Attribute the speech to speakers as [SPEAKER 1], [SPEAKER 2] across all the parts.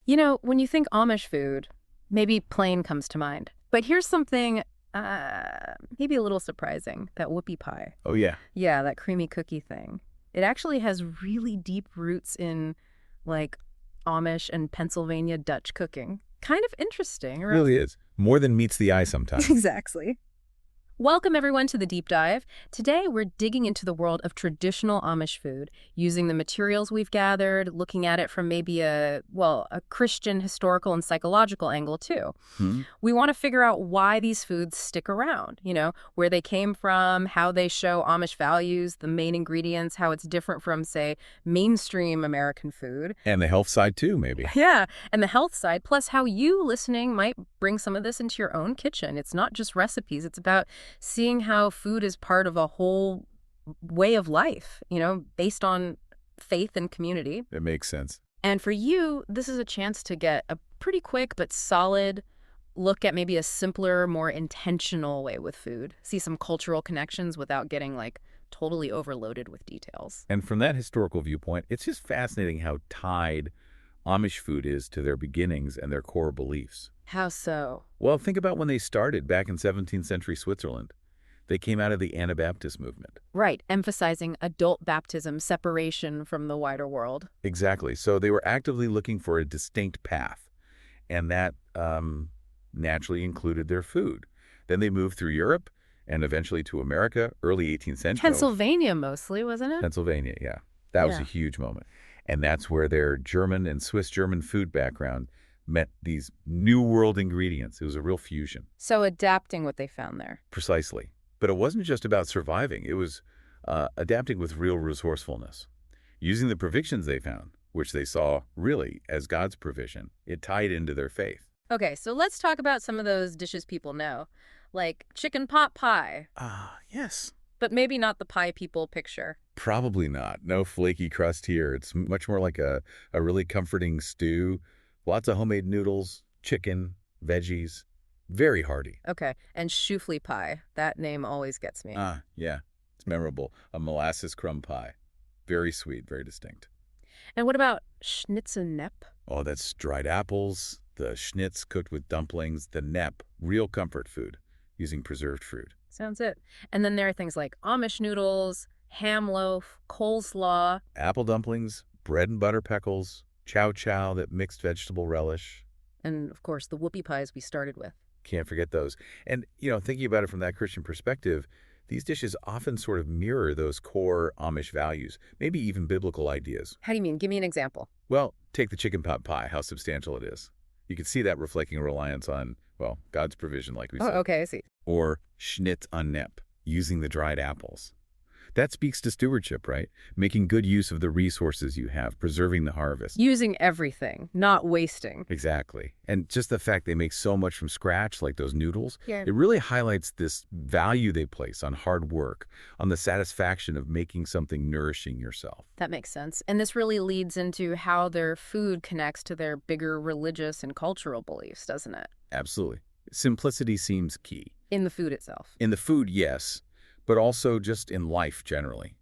[SPEAKER 1] When you think Amish food, maybe plain comes to mind. But here's something maybe a little surprising, that whoopie pie.
[SPEAKER 2] Oh, yeah.
[SPEAKER 1] Yeah, that creamy cookie thing. It actually has really deep roots in, like, Amish and Pennsylvania Dutch cooking. Kind of interesting,
[SPEAKER 2] It
[SPEAKER 1] right?
[SPEAKER 2] really is. More than meets the eye sometimes.
[SPEAKER 1] Exactly. Welcome, everyone, to the Deep Dive. Today, we're digging into the world of traditional Amish food, using the materials we've gathered, looking at it from maybe a Christian, historical, and psychological angle, too.
[SPEAKER 2] Hmm?
[SPEAKER 1] We want to figure out why these foods stick around, where they came from, how they show Amish values, the main ingredients, how it's different from, say, mainstream American food.
[SPEAKER 2] And the health side, too, maybe.
[SPEAKER 1] Yeah, and the health side, plus how you listening might bring some of this into your own kitchen. It's not just recipes. It's about seeing how food is part of a whole way of life, based on faith and community.
[SPEAKER 2] It makes sense.
[SPEAKER 1] And for you, this is a chance to get a pretty quick but solid look at maybe a simpler, more intentional way with food. See some cultural connections without getting, totally overloaded with details.
[SPEAKER 2] And from that historical viewpoint, it's just fascinating how tied Amish food is to their beginnings and their core beliefs.
[SPEAKER 1] How so?
[SPEAKER 2] Well, think about when they started back in 17th century Switzerland. They came out of the Anabaptist movement.
[SPEAKER 1] Right, emphasizing adult baptism, separation from the wider world.
[SPEAKER 2] Exactly. So they were actively looking for a distinct path, and that naturally included their food. Then they moved through Europe and eventually to America, early 18th century.
[SPEAKER 1] Pennsylvania mostly, wasn't it?
[SPEAKER 2] Pennsylvania, yeah. That was
[SPEAKER 1] Yeah.
[SPEAKER 2] a huge moment. And that's where their German and Swiss-German food background met these new world ingredients. It was a real fusion.
[SPEAKER 1] So adapting what they found there.
[SPEAKER 2] Precisely. But it wasn't just about surviving. It was adapting with real resourcefulness. Using the provisions they found, which they saw really as God's provision, it tied into their faith.
[SPEAKER 1] Okay, so let's talk about some of those dishes people know, like chicken pot pie,
[SPEAKER 2] Yes.
[SPEAKER 1] but maybe not the pie people picture.
[SPEAKER 2] Probably not. No flaky crust here. It's much more like a really comforting stew. Lots of homemade noodles, chicken, veggies. Very hearty.
[SPEAKER 1] Okay, and choufle pie. That name always gets me.
[SPEAKER 2] Yeah. It's memorable. A molasses crumb pie. Very sweet, very distinct.
[SPEAKER 1] And what about schnitzenepp?
[SPEAKER 2] Oh, that's dried apples, the schnitz cooked with dumplings, the nepp, real comfort food, using preserved fruit.
[SPEAKER 1] Sounds it. And then there are things like Amish noodles, ham loaf, coleslaw.
[SPEAKER 2] Apple dumplings, bread and butter pickles, chow chow, that mixed vegetable relish.
[SPEAKER 1] And, of course, the whoopie pies we started with.
[SPEAKER 2] Can't forget those. And, thinking about it from that Christian perspective, these dishes often sort of mirror those core Amish values, maybe even biblical ideas.
[SPEAKER 1] How do you mean? Give me an example.
[SPEAKER 2] Well, take the chicken pot pie, how substantial it is. You can see that reflecting a reliance on, God's provision, like we
[SPEAKER 1] Oh,
[SPEAKER 2] said.
[SPEAKER 1] okay, I see.
[SPEAKER 2] Or schnitz on nepp, using the dried apples. That speaks to stewardship, right? Making good use of the resources you have, preserving the harvest.
[SPEAKER 1] Using everything, not wasting.
[SPEAKER 2] Exactly. And just the fact they make so much from scratch, like those noodles,
[SPEAKER 1] Yeah.
[SPEAKER 2] it really highlights this value they place on hard work, on the satisfaction of making something nourishing yourself.
[SPEAKER 1] That makes sense. And this really leads into how their food connects to their bigger religious and cultural beliefs, doesn't it?
[SPEAKER 2] Absolutely. Simplicity seems key.
[SPEAKER 1] In the food itself.
[SPEAKER 2] In the food, yes, but also just in life generally.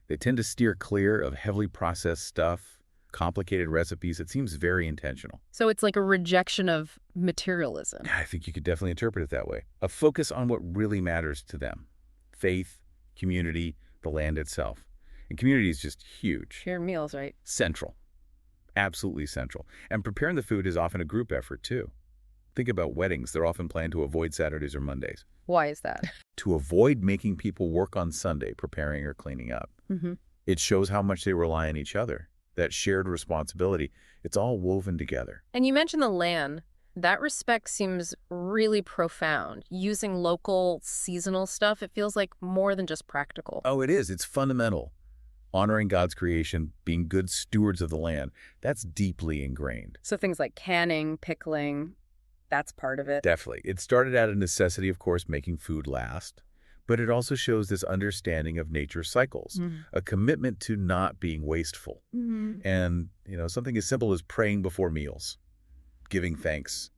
[SPEAKER 2] They tend to steer clear of heavily processed stuff, complicated recipes. It seems very intentional.
[SPEAKER 1] So it's like a rejection of materialism.
[SPEAKER 2] I think you could definitely interpret it that way. A focus on what really matters to them. Faith, community, the land itself. And community is just huge.
[SPEAKER 1] Share meals, right?
[SPEAKER 2] Central. Absolutely central. And preparing the food is often a group effort, too. Think about weddings. They're often planned to avoid Saturdays or Mondays.
[SPEAKER 1] Why is that?
[SPEAKER 2] To avoid making people work on Sunday preparing or cleaning up.
[SPEAKER 1] Mm-hmm.
[SPEAKER 2] It shows how much they rely on each other. That shared responsibility, it's all woven together.
[SPEAKER 1] And you mentioned the land. That respect seems really profound. Using local, seasonal stuff, it feels like more than just practical.
[SPEAKER 2] Oh, it is. It's fundamental. Honoring God's creation, being good stewards of the land, that's deeply ingrained.
[SPEAKER 1] So things like canning, pickling, that's part of it.
[SPEAKER 2] Definitely. It started out of necessity, of course, making food last. But it also shows this understanding of nature's cycles, a commitment to not being wasteful. And, something as simple as praying before meals, giving thanks.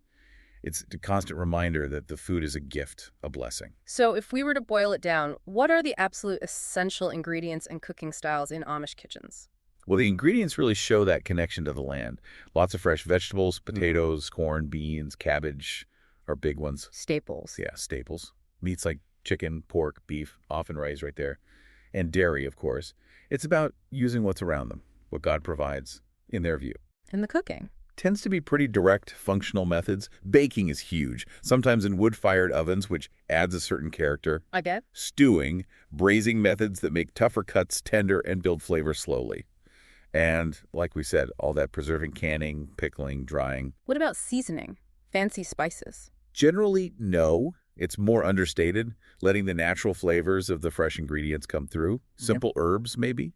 [SPEAKER 2] It's a constant reminder that the food is a gift, a blessing.
[SPEAKER 1] So if we were to boil it down, what are the absolute essential ingredients and cooking styles in Amish kitchens?
[SPEAKER 2] Well, the ingredients really show that connection to the land. Lots of fresh vegetables, potatoes, corn, beans, cabbage are big ones.
[SPEAKER 1] Staples.
[SPEAKER 2] Yeah, staples. Meats like chicken, pork, beef, often raised right there. And dairy, of course. It's about using what's around them, what God provides, in their view.
[SPEAKER 1] And the cooking.
[SPEAKER 2] Tends to be pretty direct, functional methods. Baking is huge, sometimes in wood-fired ovens, which adds a certain character.
[SPEAKER 1] I bet.
[SPEAKER 2] Stewing, braising methods that make tougher cuts tender and build flavor slowly. And, like we said, all that preserving, canning, pickling, drying.
[SPEAKER 1] What about seasoning? Fancy spices?
[SPEAKER 2] Generally, no. It's more understated, letting the natural flavors of the fresh ingredients come through. Simple herbs, maybe,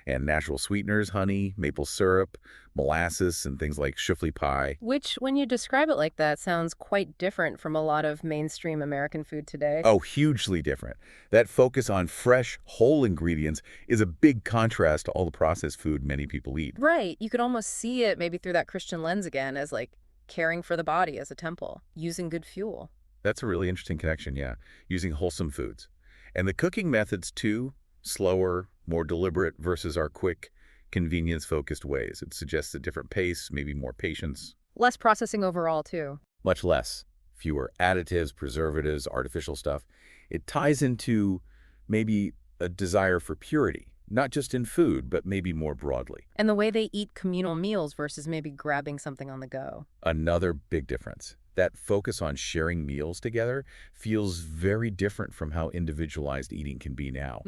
[SPEAKER 2] and natural sweeteners, honey, maple syrup, molasses, and things like chouflé pie.
[SPEAKER 1] Which, when you describe it like that, sounds quite different from a lot of mainstream American food today.
[SPEAKER 2] Oh, hugely different. That focus on fresh, whole ingredients is a big contrast to all the processed food many people eat.
[SPEAKER 1] Right. You could almost see it maybe through that Christian lens again as like caring for the body as a temple, using good fuel.
[SPEAKER 2] That's a really interesting connection, yeah, using wholesome foods. And the cooking methods, too, slower, more deliberate versus our quick, convenience-focused ways. It suggests a different pace, maybe more patience.
[SPEAKER 1] Less processing overall, too.
[SPEAKER 2] Much less. Fewer additives, preservatives, artificial stuff. It ties into maybe a desire for purity, not just in food, but maybe more broadly.
[SPEAKER 1] And the way they eat communal meals versus maybe grabbing something on the go.
[SPEAKER 2] Another big difference. That focus on sharing meals together feels very different from how individualized eating can be now.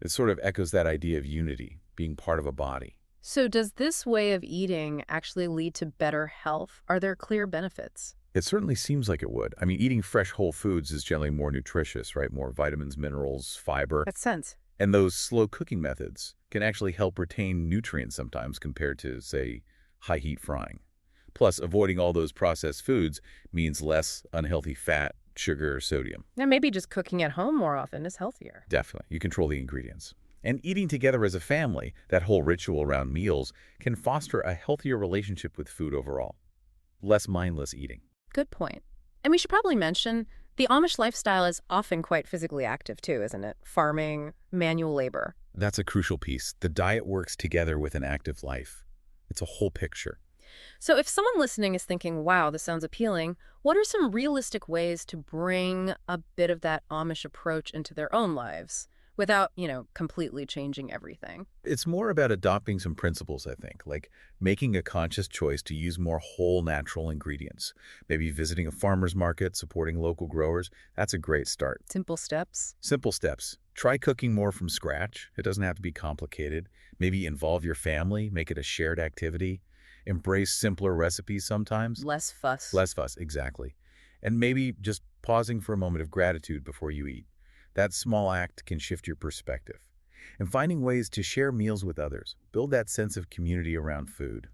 [SPEAKER 2] It sort of echoes that idea of unity, being part of a body.
[SPEAKER 1] So does this way of eating actually lead to better health? Are there clear benefits?
[SPEAKER 2] It certainly seems like it would. I mean, eating fresh whole foods is generally more nutritious, right? More vitamins, minerals, fiber.
[SPEAKER 1] Makes sense.
[SPEAKER 2] And those slow cooking methods can actually help retain nutrients sometimes compared to, say, high heat frying. Plus, avoiding all those processed foods means less unhealthy fat, sugar, sodium.
[SPEAKER 1] And maybe just cooking at home more often is healthier.
[SPEAKER 2] Definitely. You control the ingredients. And eating together as a family, that whole ritual around meals, can foster a healthier relationship with food overall. Less mindless eating.
[SPEAKER 1] Good point. And we should probably mention the Amish lifestyle is often quite physically active too, isn't it? Farming, manual labor.
[SPEAKER 2] That's a crucial piece. The diet works together with an active life. It's a whole picture.
[SPEAKER 1] So if someone listening is thinking, wow, this sounds appealing, what are some realistic ways to bring a bit of that Amish approach into their own lives without, completely changing everything?
[SPEAKER 2] It's more about adopting some principles, I think, like making a conscious choice to use more whole natural ingredients. Maybe visiting a farmer's market, supporting local growers. That's a great start.
[SPEAKER 1] Simple steps.
[SPEAKER 2] Simple steps. Try cooking more from scratch. It doesn't have to be complicated. Maybe involve your family, make it a shared activity. Embrace simpler recipes sometimes.
[SPEAKER 1] Less fuss.
[SPEAKER 2] Less fuss, exactly. And maybe just pausing for a moment of gratitude before you eat. That small act can shift your perspective. And finding ways to share meals with others. Build that sense of community around food.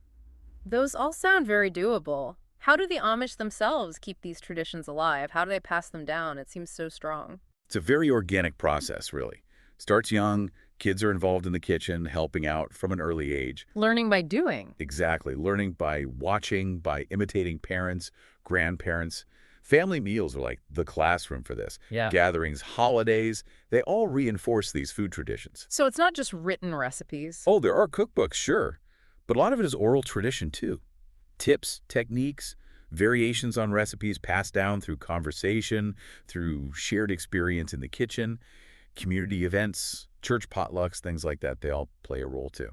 [SPEAKER 1] Those all sound very doable. How do the Amish themselves keep these traditions alive? How do they pass them down? It seems so strong.
[SPEAKER 2] It's a very organic process, really. Starts young. Kids are involved in the kitchen, helping out from an early age.
[SPEAKER 1] Learning by doing.
[SPEAKER 2] Exactly. Learning by watching, by imitating parents, grandparents. Family meals are like the classroom for this.
[SPEAKER 1] Yeah.
[SPEAKER 2] Gatherings, holidays, they all reinforce these food traditions.
[SPEAKER 1] So it's not just written recipes.
[SPEAKER 2] Oh, there are cookbooks, sure. But a lot of it is oral tradition, too. Tips, techniques, variations on recipes passed down through conversation, through shared experience in the kitchen, community events, church potlucks, things like that, they all play a role too.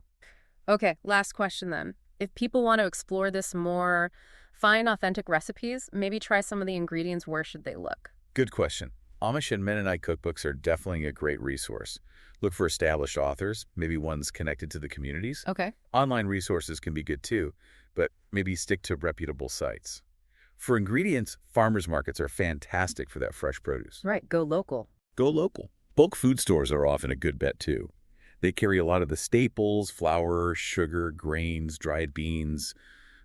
[SPEAKER 1] Okay, last question then. If people want to explore this more, find authentic recipes, maybe try some of the ingredients, where should they look?
[SPEAKER 2] Good question. Amish and Mennonite cookbooks are definitely a great resource. Look for established authors, maybe ones connected to the communities.
[SPEAKER 1] Okay.
[SPEAKER 2] Online resources can be good too, but maybe stick to reputable sites. For ingredients, farmers markets are fantastic for that fresh produce.
[SPEAKER 1] Right, go local.
[SPEAKER 2] Go local. Bulk food stores are often a good bet too. They carry a lot of the staples, flour, sugar, grains, dried beans,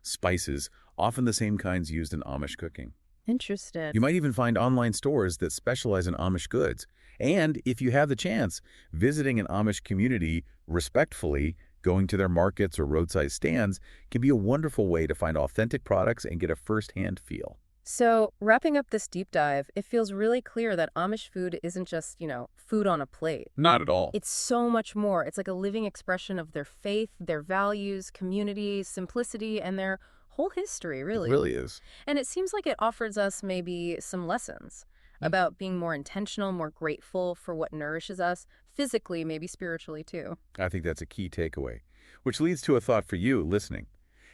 [SPEAKER 2] spices, often the same kinds used in Amish cooking.
[SPEAKER 1] Interesting.
[SPEAKER 2] You might even find online stores that specialize in Amish goods. And if you have the chance, visiting an Amish community respectfully, going to their markets or roadside stands, can be a wonderful way to find authentic products and get a first-hand feel.
[SPEAKER 1] So, wrapping up this deep dive, it feels really clear that Amish food isn't just, food on a plate.
[SPEAKER 2] Not at all.
[SPEAKER 1] It's so much more. It's like a living expression of their faith, their values, community, simplicity, and their whole history,
[SPEAKER 2] It
[SPEAKER 1] really.
[SPEAKER 2] really is.
[SPEAKER 1] And it seems like it offers us maybe some lessons about being more intentional, more grateful for what nourishes us, physically, maybe spiritually too.
[SPEAKER 2] I think that's a key takeaway, which leads to a thought for you listening.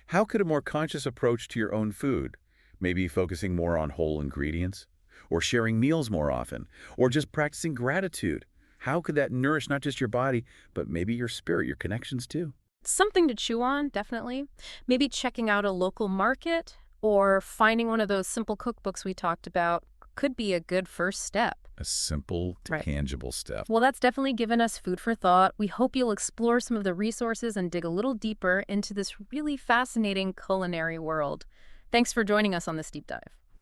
[SPEAKER 2] How could a more conscious approach to your own food, maybe focusing more on whole ingredients, or sharing meals more often, or just practicing gratitude, how could that nourish not just your body, but maybe your spirit, your connections too?
[SPEAKER 1] Something to chew on, definitely. Maybe checking out a local market or finding one of those simple cookbooks we talked about could be a good first step.
[SPEAKER 2] A simple,
[SPEAKER 1] Right.
[SPEAKER 2] tangible step.
[SPEAKER 1] Well, that's definitely given us food for thought. We hope you'll explore some of the resources and dig a little deeper into this really fascinating culinary world. Thanks for joining us on this deep dive.